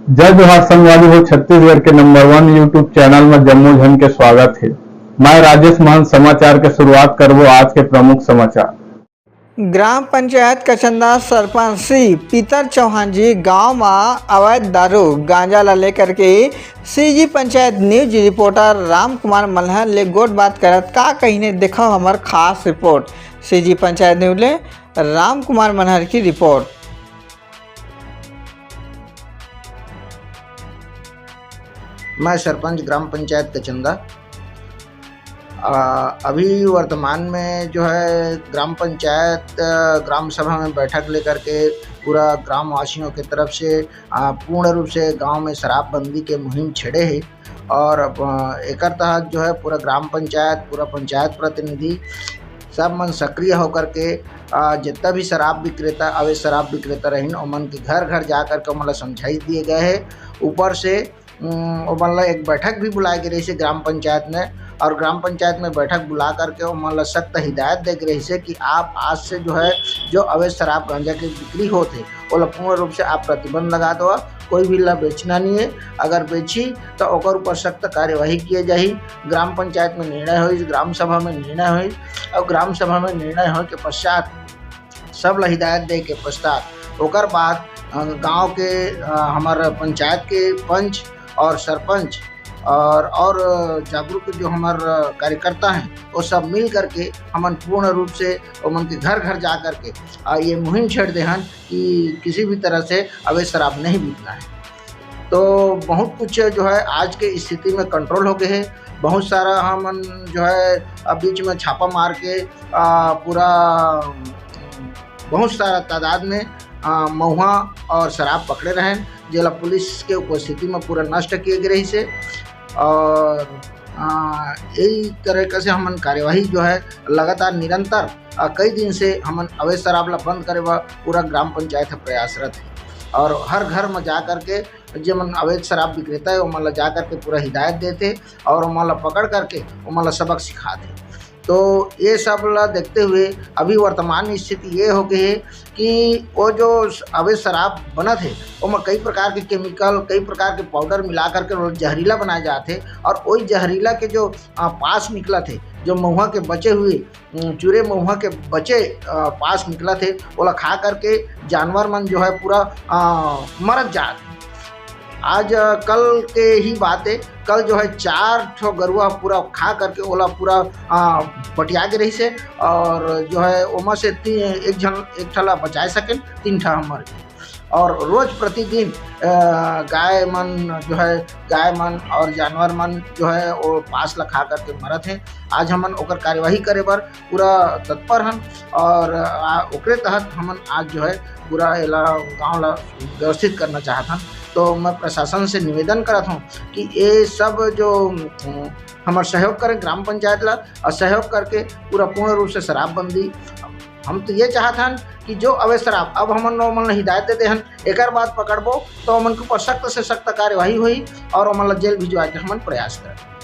जय जोहार संगवारी हो। छत्तीसगढ़ के नंबर 1 यूट्यूब चैनल में जम्मू झन के स्वागत है। मैं राजेश महंत समाचार के शुरुआत करबो आज के प्रमुख समाचार। ग्राम पंचायत कचंदा सरपंच श्री पीतर चौहान जी गांव में अवैध दारू गांजा ला लेकर के CG panchayat news reporter Ram Kumar Malhar ले गोट बात करत का कहीने देखो हमार खास रिपोर्ट। सीजी पंचायत न्यूज ले राम कुमार मल्हर की रिपोर्ट। मैं सरपंच ग्राम पंचायत कचंदा। अभी वर्तमान में जो है ग्राम पंचायत ग्राम सभा में बैठक लेकर के पूरा ग्राम वासियों की तरफ से पूर्ण रूप से गांव में शराबबंदी के मुहिम छेड़े है और एक तहत जो है पूरा ग्राम पंचायत पूरा पंचायत प्रतिनिधि सब मन सक्रिय होकर के जितना भी शराब विक्रेता अवैध शराब विक्रेता रहीन उमन के घर घर जा कर के उमन समझाई दिए गए है। ऊपर से उमन एक बैठक भी बुलाए गई रही ग्राम पंचायत में और ग्राम पंचायत में बैठक बुला करके उमन सख्त हिदायत दे रही है कि आप आज से जो है जो अवैध शराब गांजा की बिक्री होते वो पूर्ण रूप से आप प्रतिबंध लगा दो। कोई भी ला बेचना नहीं है, अगर बेची तो ओकर ऊपर सख्त कार्यवाही किए जाही। ग्राम पंचायत में निर्णय हुई, ग्राम सभा में निर्णय हुई और ग्राम सभा में निर्णय हो के पश्चात सब ला हिदायत दे के पश्चात ओकर बाद गांव के हमारे पंचायत के पंच और सरपंच और जागरूक जो हमारे कार्यकर्ता हैं वो सब मिल करके हमन पूर्ण रूप से उमन के घर घर जा करके ये मुहिम छेड़ दे हन कि किसी भी तरह से अवैध शराब नहीं बिकना है। तो बहुत कुछ जो है आज के स्थिति में कंट्रोल हो गए है। बहुत सारा हमन जो है बीच में छापा मार के पूरा बहुत सारा तादाद में महुआ और शराब पकड़े रहे जिला पुलिस के उपस्थिति में पूरा नष्ट किए गए रही से और यही तरीके से हमन कार्यवाही जो है लगातार निरंतर कई दिन से हमन अवैध शराब ला बंद करे पूरा ग्राम पंचायत प्रयासरत है और हर घर में जा करके जो मन अवैध शराब विक्रेता है वो जा करके पूरा हिदायत देते और वो पकड़ करके वो सबक सिखाते। तो ये सब ला देखते हुए अभी वर्तमान स्थिति ये हो गई है कि वो जो अवैध शराब बना थे वो कई प्रकार के केमिकल कई प्रकार के पाउडर मिला करके वो जहरीला बनाए जाते और वही जहरीला के जो पास निकला थे जो महुआ के बचे हुए चूरे महुआ के बचे पास निकला थे वो खा करके जानवर मन जो है पूरा मरत जाते। आज कल के ही बात है, कल जो है 4 ठो गरुआ पूरा खा करके ओला पूरा पटिया के रही से और जो है ओमा से एक ठला बचाए सकें 3 ठा मर गए और रोज प्रतिदिन गाय मन और जानवर मन जो है वो पास ला खा करके मरत हैं। आज हमन ओकर कार्यवाही करे बर पूरा तत्पर हन और ओकरे तहत हमन आज जो है पूरा एला गाँव ला व्यवस्थित करना चाहत हन। तो मैं प्रशासन से निवेदन करत हूँ कि ये सब जो हमारे सहयोग करें ग्राम पंचायत ला और सहयोग करके पूरा पूर्ण रूप से शराबबंदी। हम तो ये चाहत हन कि जो अवैध शराब अब हमन हिदायत देते हन एक बात पकड़बो तो हमन के ऊपर सख्त से सख्त कार्यवाही हुई और हमन जेल भिजवा के हमन प्रयास करें।